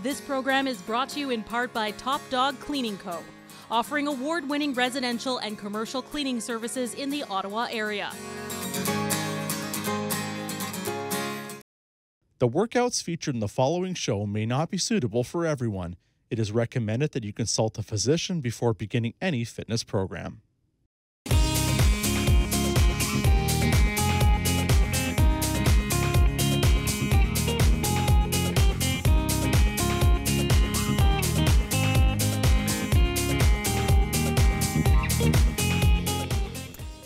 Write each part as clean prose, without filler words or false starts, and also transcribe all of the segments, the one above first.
This program is brought to you in part by Top Dog Cleaning Co., offering award-winning residential and commercial cleaning services in the Ottawa area. The workouts featured in the following show may not be suitable for everyone. It is recommended that you consult a physician before beginning any fitness program.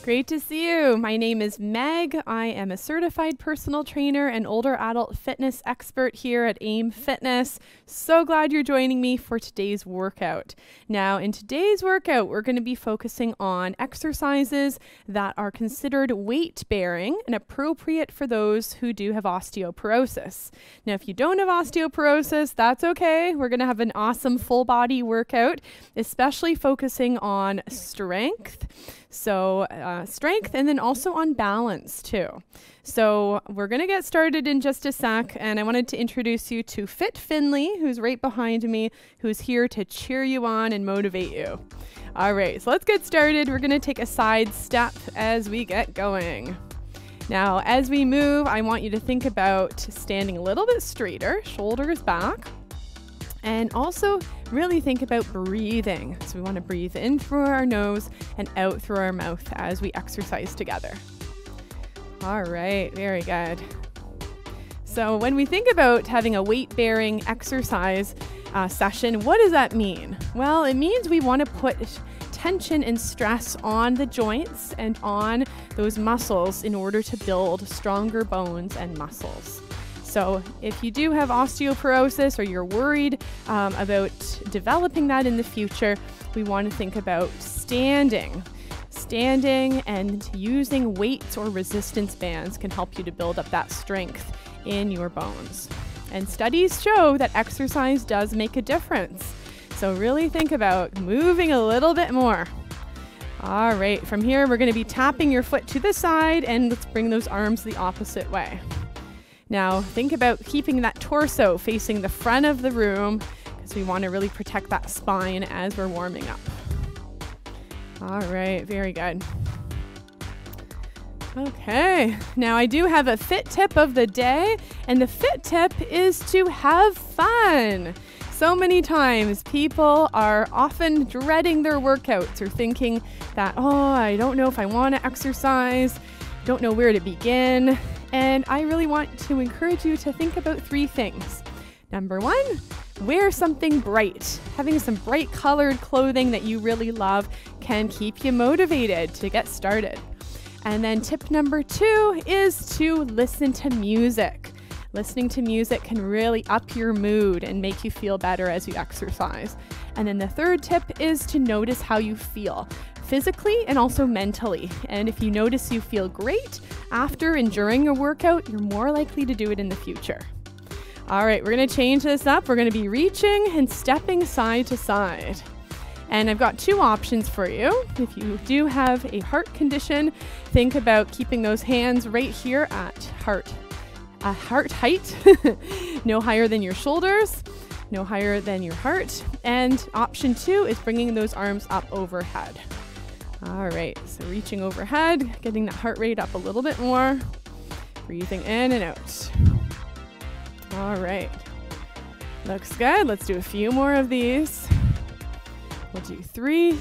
Great to see you. My name is Meg. I am a certified personal trainer and older adult fitness expert here at AIM Fitness. So glad you're joining me for today's workout. Now, in today's workout, we're going to be focusing on exercises that are considered weight-bearing and appropriate for those who do have osteoporosis. Now, if you don't have osteoporosis, that's okay. We're going to have an awesome full body workout, especially focusing on strength. So strength and then also on balance too. So we're going to get started in just a sec, and I wanted to introduce you to Fit Finley, who's right behind me, who's here to cheer you on and motivate you. All right, so let's get started. We're going to take a side step as we get going. Now, as we move, I want you to think about standing a little bit straighter, shoulders back. And also really think about breathing. So we want to breathe in through our nose and out through our mouth as we exercise together. All right, very good. So when we think about having a weight-bearing exercise session, what does that mean? Well, it means we want to put tension and stress on the joints and on those muscles in order to build stronger bones and muscles. So if you do have osteoporosis or you're worried about developing that in the future, we want to think about standing. Standing and using weights or resistance bands can help you to build up that strength in your bones. And studies show that exercise does make a difference. So really think about moving a little bit more. All right, from here, we're going to be tapping your foot to the side, and let's bring those arms the opposite way. Now, think about keeping that torso facing the front of the room because we want to really protect that spine as we're warming up. All right, very good. Okay, now I do have a fit tip of the day, and the fit tip is to have fun. So many times people are often dreading their workouts or thinking that, oh, I don't know if I want to exercise, don't know where to begin. And I really want to encourage you to think about 3 things. Number 1, wear something bright. Having some bright colored clothing that you really love can keep you motivated to get started. And then tip number 2 is to listen to music. Listening to music can really up your mood and make you feel better as you exercise. And then the 3rd tip is to notice how you feel, physically and also mentally. And if you notice you feel great after and during a workout, you're more likely to do it in the future. All right, we're going to change this up. We're going to be reaching and stepping side to side. And I've got 2 options for you. If you do have a heart condition, think about keeping those hands right here at heart height, no higher than your shoulders, no higher than your heart. And option 2 is bringing those arms up overhead. All right, so reaching overhead, getting that heart rate up a little bit more, breathing in and out. All right, looks good. Let's do a few more of these. We'll do 3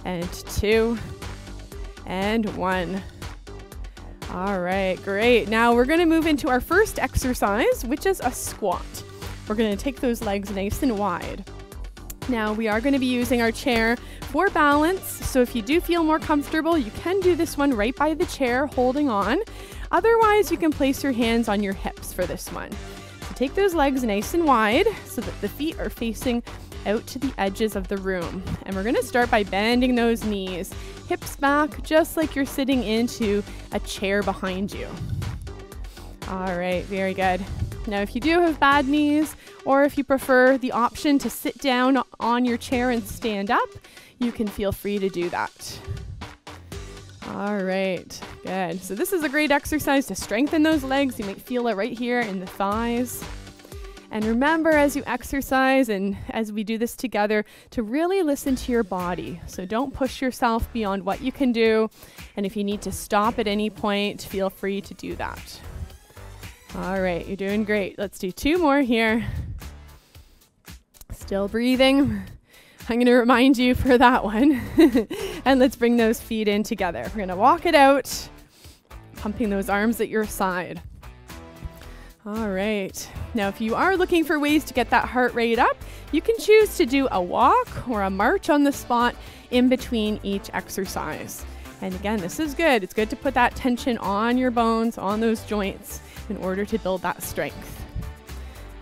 and 2 and 1. All right, great. Now we're going to move into our first exercise, which is a squat. We're going to take those legs nice and wide. Now we are going to be using our chair for balance. So if you do feel more comfortable, you can do this one right by the chair, holding on. Otherwise, you can place your hands on your hips for this one. So take those legs nice and wide so that the feet are facing out to the edges of the room. And we're going to start by bending those knees, hips back, just like you're sitting into a chair behind you. All right, very good. Now, if you do have bad knees, or if you prefer the option to sit down on your chair and stand up, you can feel free to do that. All right, good. So this is a great exercise to strengthen those legs. You might feel it right here in the thighs. And remember, as you exercise and as we do this together, to really listen to your body. So don't push yourself beyond what you can do. And if you need to stop at any point, feel free to do that. All right, you're doing great. Let's do 2 more here. Still breathing. I'm going to remind you for that one. And let's bring those feet in together. We're going to walk it out, pumping those arms at your side. All right. Now, if you are looking for ways to get that heart rate up, you can choose to do a walk or a march on the spot in between each exercise. And again, this is good. It's good to put that tension on your bones, on those joints, in order to build that strength.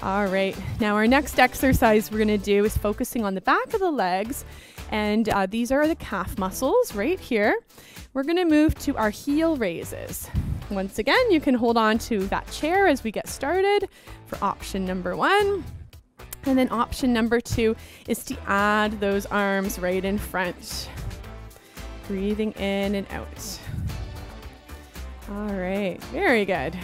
All right. Now, our next exercise we're going to do is focusing on the back of the legs. And these are the calf muscles right here. We're going to move to our heel raises. Once again, you can hold on to that chair as we get started for option number 1. And then option number 2 is to add those arms right in front. Breathing in and out. All right, very good.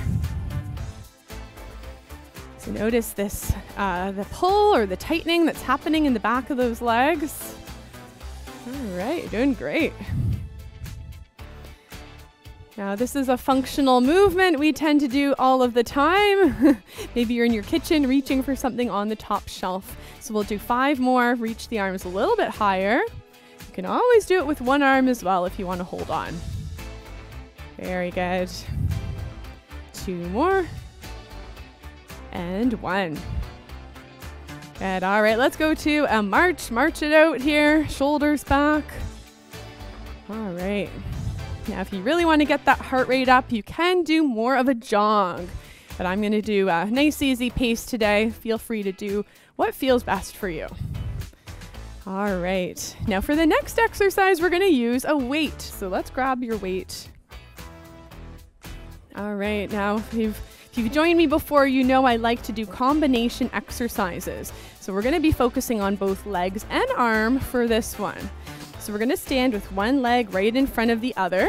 So notice this, the pull or the tightening that's happening in the back of those legs. All right, you're doing great. Now, this is a functional movement we tend to do all of the time. Maybe you're in your kitchen reaching for something on the top shelf. So we'll do 5 more, reach the arms a little bit higher. You can always do it with 1 arm as well if you want to hold on. Very good. 2 more. And 1. Good. All right, let's go to a march. March it out here, shoulders back. All right. Now, if you really want to get that heart rate up, you can do more of a jog. But I'm going to do a nice, easy pace today. Feel free to do what feels best for you. All right. Now, for the next exercise, we're going to use a weight. So let's grab your weight. All right. Now, if you've joined me before, you know I like to do combination exercises. So we're going to be focusing on both legs and arm for this one. So we're going to stand with one leg right in front of the other.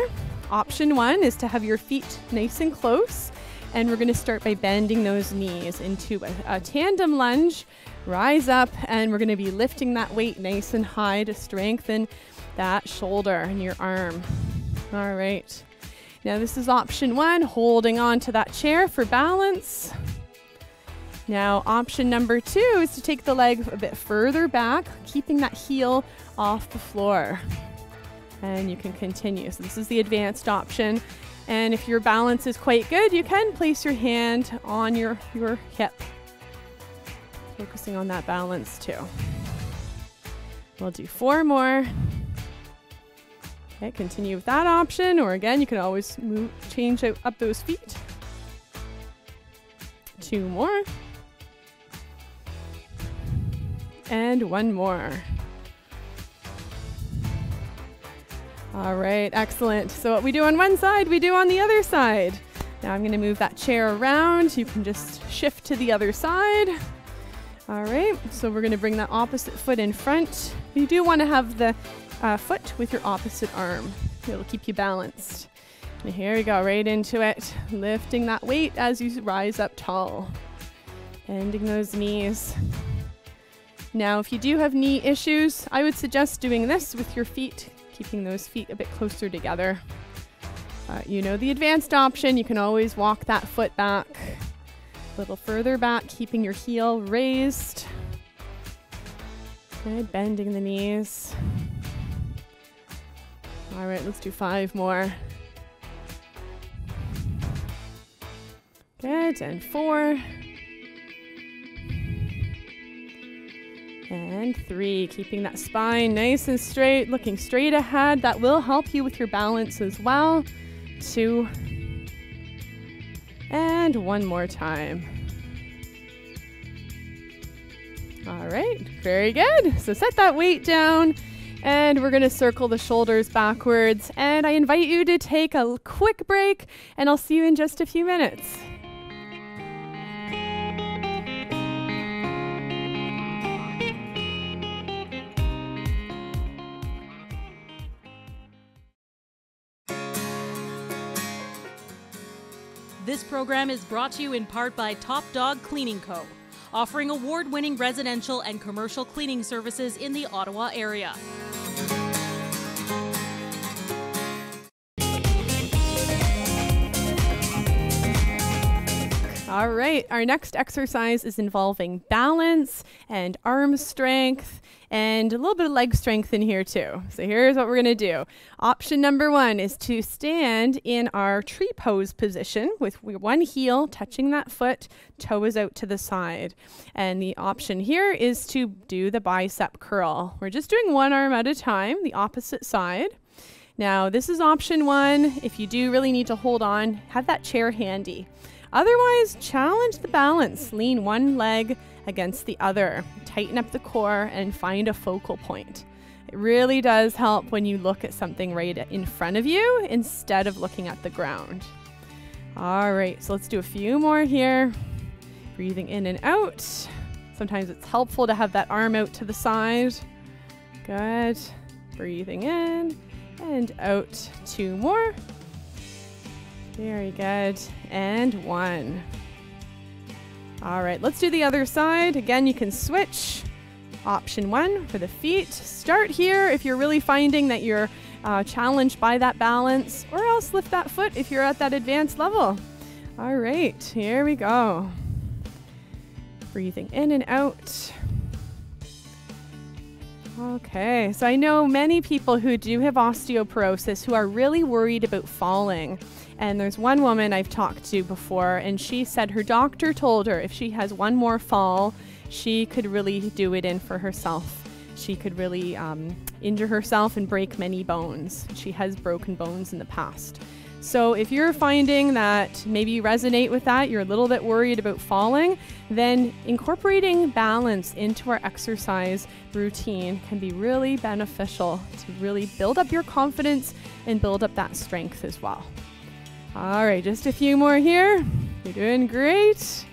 Option 1 is to have your feet nice and close. And we're going to start by bending those knees into a tandem lunge. Rise up, and we're going to be lifting that weight nice and high to strengthen that shoulder and your arm. All right. Now this is option 1, holding on to that chair for balance. Now option number 2 is to take the leg a bit further back, keeping that heel off the floor. And you can continue. So this is the advanced option. And if your balance is quite good, you can place your hand on your hip. Focusing on that balance too. We'll do 4 more. Okay, continue with that option, or again, you can always change up those feet. 2 more. And 1 more. All right, excellent. So what we do on one side, we do on the other side. Now I'm going to move that chair around. You can just shift to the other side. All right, so we're going to bring that opposite foot in front. You do want to have the foot with your opposite arm. It'll keep you balanced. And here we go, right into it. Lifting that weight as you rise up tall. Bending those knees. Now, if you do have knee issues, I would suggest doing this with your feet, keeping those feet a bit closer together. You know the advanced option. You can always walk that foot back a little further back, keeping your heel raised. Good, bending the knees. All right, let's do 5 more. Good, and 4. And 3, keeping that spine nice and straight, looking straight ahead. That will help you with your balance as well. 2. And 1 more time. All right, very good. So set that weight down, and we're gonna circle the shoulders backwards. And I invite you to take a quick break, and I'll see you in just a few minutes. This program is brought to you in part by Top Dog Cleaning Co., offering award-winning residential and commercial cleaning services in the Ottawa area. All right, our next exercise is involving balance and arm strength and a little bit of leg strength in here too. So here's what we're going to do. Option number 1 is to stand in our tree pose position with one heel touching that foot, toes out to the side. And the option here is to do the bicep curl. We're just doing one arm at a time, the opposite side. Now, this is option 1. If you do really need to hold on, have that chair handy. Otherwise, challenge the balance. Lean one leg against the other. Tighten up the core and find a focal point. It really does help when you look at something right in front of you instead of looking at the ground. All right, so let's do a few more here. Breathing in and out. Sometimes it's helpful to have that arm out to the side. Good. Breathing in and out. 2 more. Very good. And 1. All right, let's do the other side. Again, you can switch. Option 1 for the feet. Start here if you're really finding that you're challenged by that balance, or else lift that foot if you're at that advanced level. All right, here we go. Breathing in and out. Okay, so I know many people who do have osteoporosis who are really worried about falling. And there's one woman I've talked to before, and she said her doctor told her if she has one more fall, she could really do it in for herself. She could really injure herself and break many bones. She has broken bones in the past. So if you're finding that maybe you resonate with that, you're a little bit worried about falling, then incorporating balance into our exercise routine can be really beneficial to really build up your confidence and build up that strength as well. All right, just a few more here. You're doing great.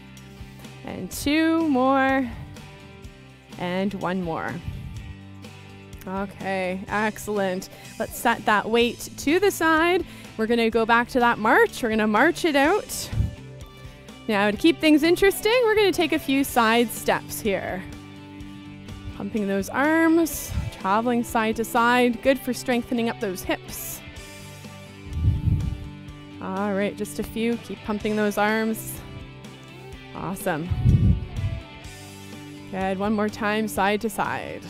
And 2 more. And 1 more. Okay, excellent. Let's set that weight to the side. We're going to go back to that march. We're going to march it out. Now, to keep things interesting, we're going to take a few side steps here. Pumping those arms, traveling side to side. Good for strengthening up those hips. All right, just a few. Keep pumping those arms. Awesome. Good. One more time, side to side.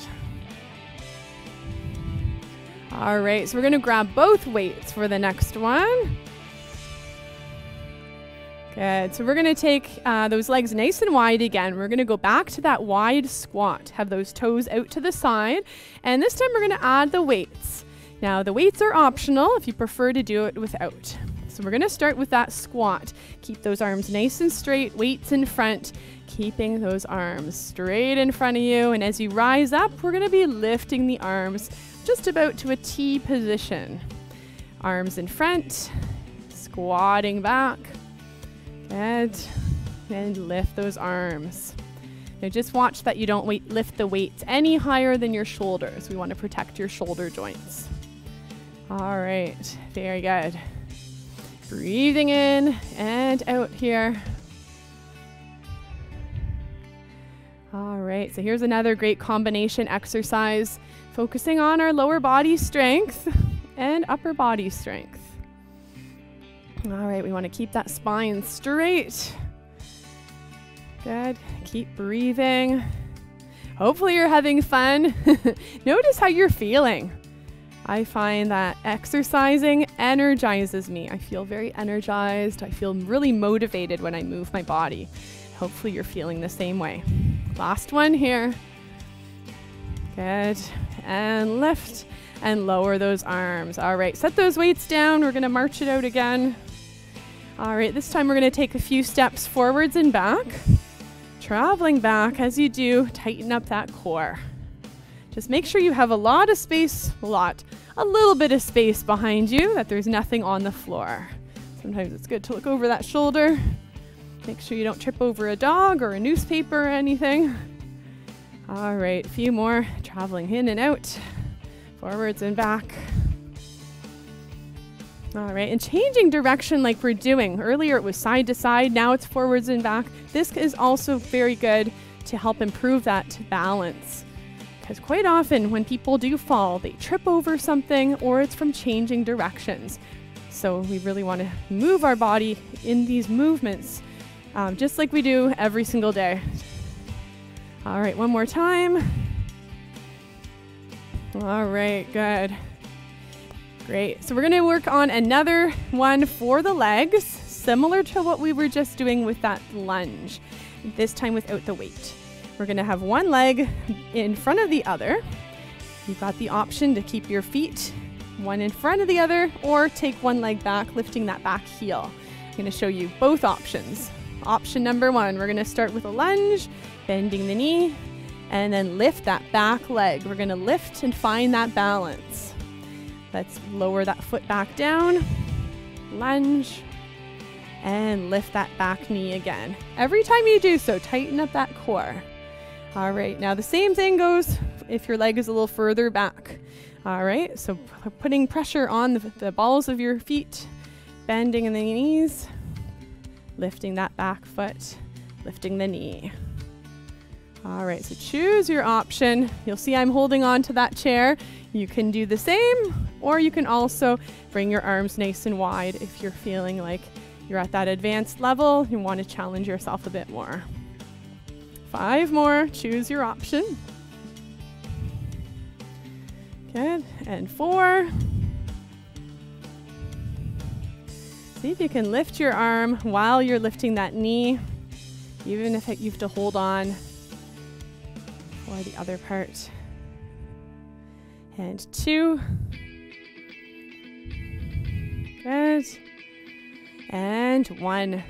All right, so we're going to grab both weights for the next one. Good. So we're going to take those legs nice and wide again. We're going to go back to that wide squat. Have those toes out to the side. And this time we're going to add the weights. Now, the weights are optional if you prefer to do it without. So we're going to start with that squat. Keep those arms nice and straight, weights in front, keeping those arms straight in front of you. And as you rise up, we're going to be lifting the arms just about to a T position. Arms in front, squatting back. Good. And lift those arms. Now just watch that you don't lift the weights any higher than your shoulders. We want to protect your shoulder joints. All right, very good. Breathing in and out here. All right, so here's another great combination exercise, focusing on our lower body strength and upper body strength. All right, we want to keep that spine straight. Good. Keep breathing. Hopefully you're having fun. Notice how you're feeling. I find that exercising energizes me. I feel very energized. I feel really motivated when I move my body. Hopefully you're feeling the same way. Last one here. Good. And lift and lower those arms. All right, set those weights down. We're going to march it out again. All right, this time we're going to take a few steps forwards and back. Traveling back, as you do, tighten up that core. Just make sure you have a lot of space, a little bit of space behind you, that there's nothing on the floor. Sometimes it's good to look over that shoulder. Make sure you don't trip over a dog or a newspaper or anything. All right, a few more. Traveling in and out, forwards and back. All right, and changing direction like we're doing. Earlier it was side to side, now it's forwards and back. This is also very good to help improve that balance. Because quite often when people do fall, they trip over something or it's from changing directions. So we really want to move our body in these movements, just like we do every single day. All right, one more time. All right, good. Great. So we're going to work on another one for the legs, similar to what we were just doing with that lunge, this time without the weight. We're going to have one leg in front of the other. You've got the option to keep your feet one in front of the other or take one leg back, lifting that back heel. I'm going to show you both options. Option number one, we're going to start with a lunge, bending the knee, and then lift that back leg. We're going to lift and find that balance. Let's lower that foot back down, lunge, and lift that back knee again. Every time you do so, tighten up that core. All right, now the same thing goes if your leg is a little further back. All right, so putting pressure on the balls of your feet, bending in the knees, lifting that back foot, lifting the knee. All right, so choose your option. You'll see I'm holding on to that chair. You can do the same, or you can also bring your arms nice and wide if you're feeling like you're at that advanced level. You want to challenge yourself a bit more. 5 more, choose your option. Good, and 4. See if you can lift your arm while you're lifting that knee, even if you have to hold on for the other part. And 2. Good. And 1.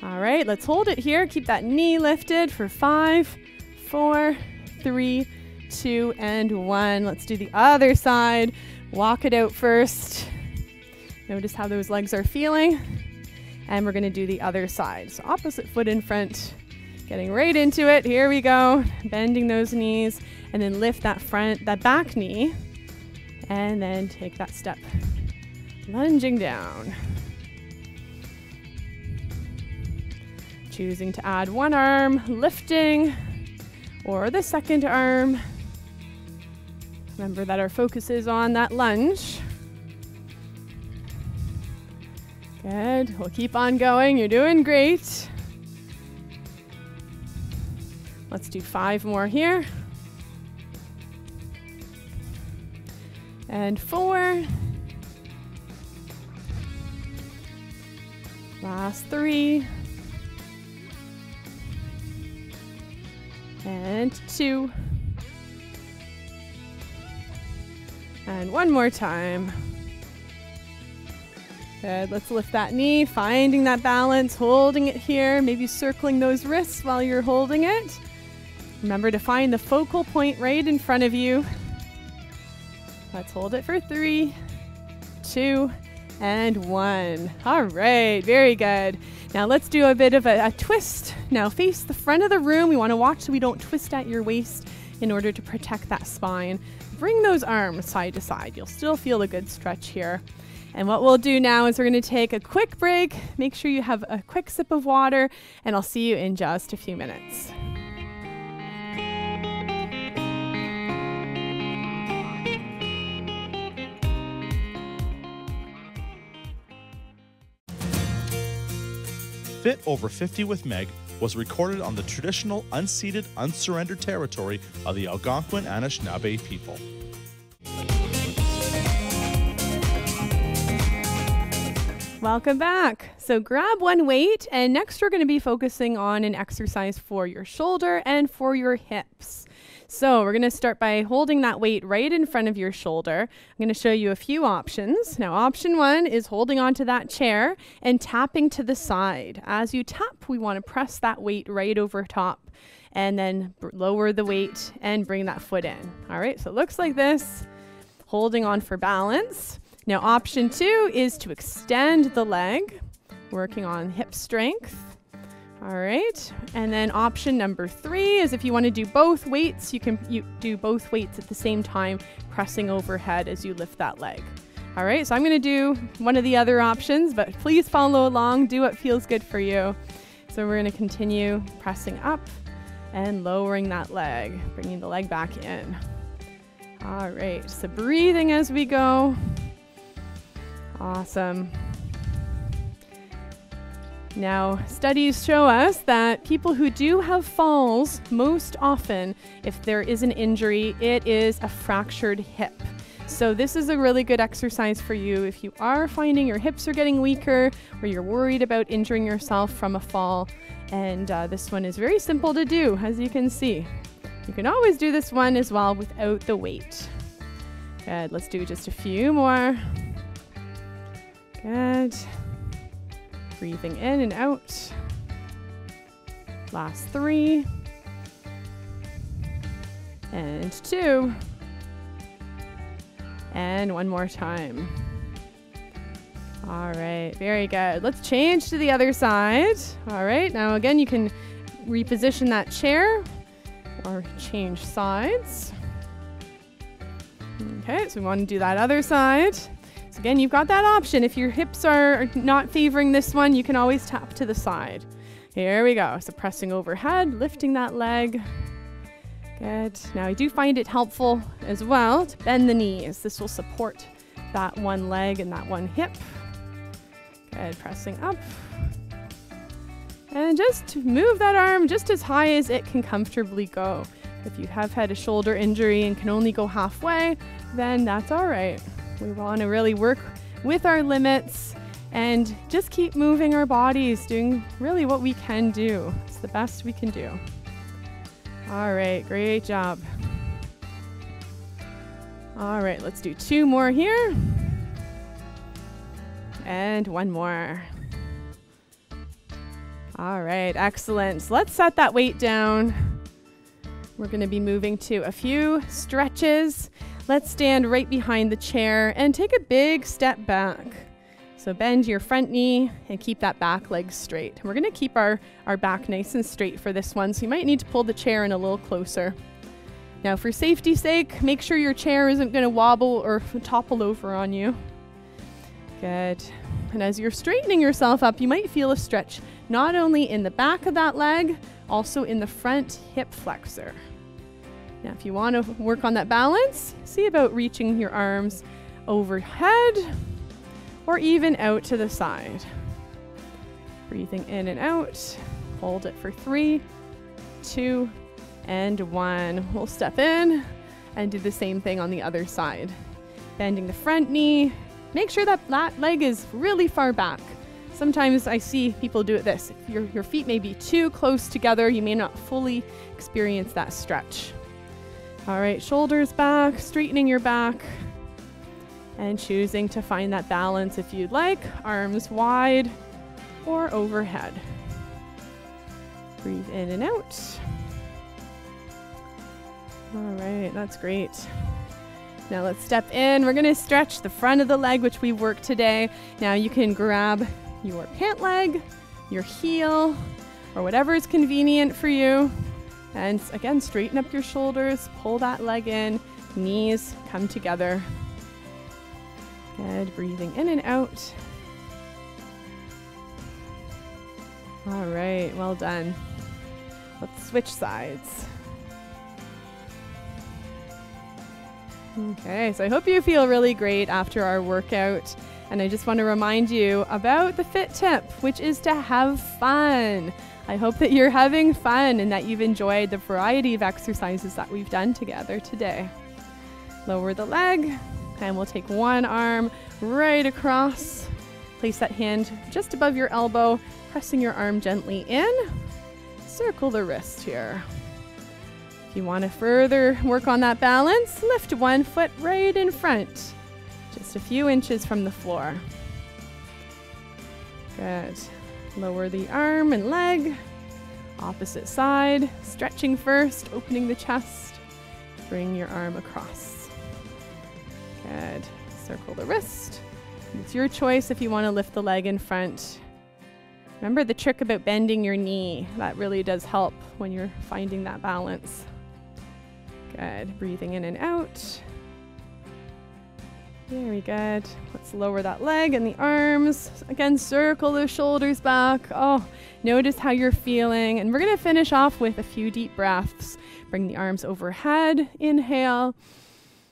All right, let's hold it here. Keep that knee lifted for 5, 4, 3, 2, and 1. Let's do the other side. Walk it out first. Notice how those legs are feeling. And we're going to do the other side. So opposite foot in front. Getting right into it. Here we go. Bending those knees. And then lift that back knee. And then take that step. Lunging down. Choosing to add one arm, lifting, or the second arm. Remember that our focus is on that lunge. Good. We'll keep on going. You're doing great. Let's do 5 more here. And 4. Last 3. And 2. And 1 more time. Good. Let's lift that knee, finding that balance, holding it here, maybe circling those wrists while you're holding it. Remember to find the focal point right in front of you. Let's hold it for 3, 2, and 1. All right, very good. Now let's do a bit of a twist. Now face the front of the room. We want to watch so we don't twist at your waist in order to protect that spine. Bring those arms side to side. You'll still feel a good stretch here. And what we'll do now is we're going to take a quick break. Make sure you have a quick sip of water, and I'll see you in just a few minutes. Fit Over 50 with Meg was recorded on the traditional unceded, unsurrendered territory of the Algonquin Anishinaabe people. Welcome back. So grab one weight, and next we're going to be focusing on an exercise for your shoulder and for your hips. So we're going to start by holding that weight right in front of your shoulder. I'm going to show you a few options. Now, option 1 is holding onto that chair and tapping to the side. As you tap, we want to press that weight right over top and then lower the weight and bring that foot in. All right, so it looks like this, holding on for balance. Now, option 2 is to extend the leg, working on hip strength. All right, and then option number 3 is if you want to do both weights, you do both weights at the same time, pressing overhead as you lift that leg. All right, so I'm going to do one of the other options, but please follow along. Do what feels good for you. So we're going to continue pressing up and lowering that leg, bringing the leg back in. All right, so breathing as we go. Awesome. Now, studies show us that people who do have falls, most often, if there is an injury, it is a fractured hip. So this is a really good exercise for you if you are finding your hips are getting weaker or you're worried about injuring yourself from a fall. And this one is very simple to do, as you can see. You can always do this one as well without the weight. Good, let's do just a few more. Good. Breathing in and out. Last 3. And 2. And one more time. All right, very good. Let's change to the other side. All right, now again, you can reposition that chair or change sides. Okay, so we want to do that other side. So again, you've got that option. If your hips are not favoring this one, you can always tap to the side. Here we go. So pressing overhead, lifting that leg. Good. Now I do find it helpful as well to bend the knees. This will support that one leg and that one hip. Good. Pressing up. And just move that arm just as high as it can comfortably go. If you have had a shoulder injury and can only go halfway, then that's all right. We want to really work with our limits and just keep moving our bodies, doing really what we can do. It's the best we can do. All right, great job. All right, let's do 2 more here. And 1 more. All right, excellent. So let's set that weight down. We're going to be moving to a few stretches. Let's stand right behind the chair and take a big step back. So bend your front knee and keep that back leg straight. We're going to keep our back nice and straight for this one, so you might need to pull the chair in a little closer. Now, for safety's sake, make sure your chair isn't going to wobble or topple over on you. Good. And as you're straightening yourself up, you might feel a stretch, not only in the back of that leg, also in the front hip flexor. Now, if you want to work on that balance, see about reaching your arms overhead or even out to the side. Breathing in and out. Hold it for 3, 2, and 1. We'll step in and do the same thing on the other side. Bending the front knee. Make sure that leg is really far back. Sometimes I see people do it this. If your feet may be too close together, you may not fully experience that stretch. All right, shoulders back, straightening your back, and choosing to find that balance if you'd like. Arms wide or overhead. Breathe in and out. All right, that's great. Now let's step in. We're going to stretch the front of the leg, which we worked today. Now you can grab your pant leg, your heel, or whatever is convenient for you. And again, straighten up your shoulders, pull that leg in, knees come together. Good, breathing in and out. All right, well done. Let's switch sides. Okay, so I hope you feel really great after our workout. And I just want to remind you about the fit tip, which is to have fun. I hope that you're having fun and that you've enjoyed the variety of exercises that we've done together today. Lower the leg, and we'll take one arm right across. Place that hand just above your elbow, pressing your arm gently in. Circle the wrist here. If you want to further work on that balance, lift one foot right in front, just a few inches from the floor. Good. Lower the arm and leg. Opposite side. Stretching first, opening the chest. Bring your arm across. Good. Circle the wrist. It's your choice if you want to lift the leg in front. Remember the trick about bending your knee. That really does help when you're finding that balance. Good. Breathing in and out. Very good. Let's lower that leg and the arms. Again, circle those shoulders back. Oh, notice how you're feeling. And we're going to finish off with a few deep breaths. Bring the arms overhead. Inhale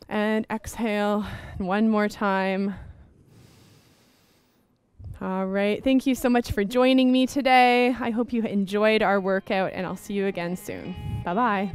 and exhale. One more time. All right. Thank you so much for joining me today. I hope you enjoyed our workout, and I'll see you again soon. Bye-bye.